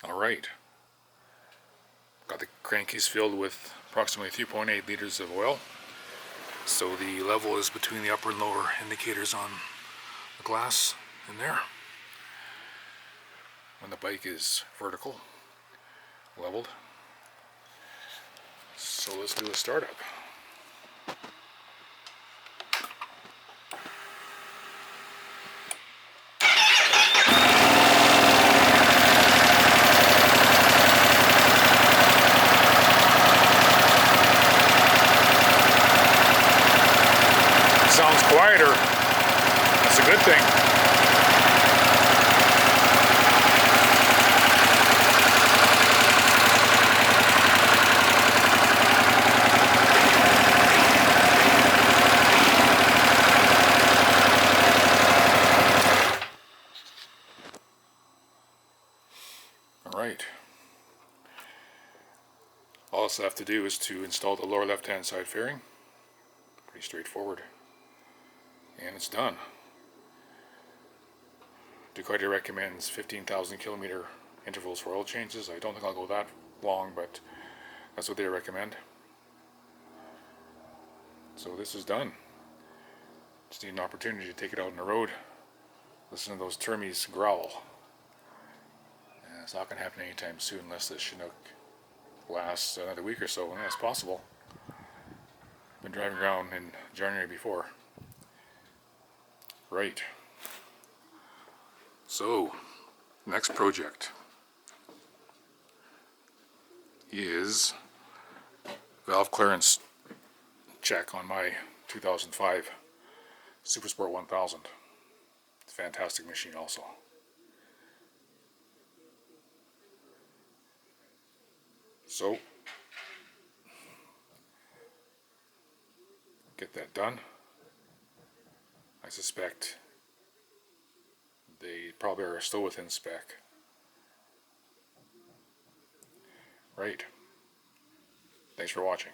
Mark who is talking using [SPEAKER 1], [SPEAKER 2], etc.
[SPEAKER 1] Alright, got the crankcase filled with approximately 3.8 liters of oil. So the level is between the upper and lower indicators on the glass in there. When the bike is vertical, leveled. So let's do a startup. Sounds quieter. That's a good thing. Alright. All else I have to do is to install the lower left hand side fairing. Pretty straightforward. And it's done. Ducati recommends 15,000 kilometer intervals for oil changes. I don't think I'll go that long, but that's what they recommend. So this is done. Just need an opportunity to take it out on the road. Listen to those termies growl. It's not going to happen anytime soon unless this Chinook lasts another week or so, and that's possible. Been driving around in January before. Right. So, next project is valve clearance check on my 2005 Supersport 1000. It's a fantastic machine also. So, get that done. I suspect they probably are still within spec. Right. Thanks for watching.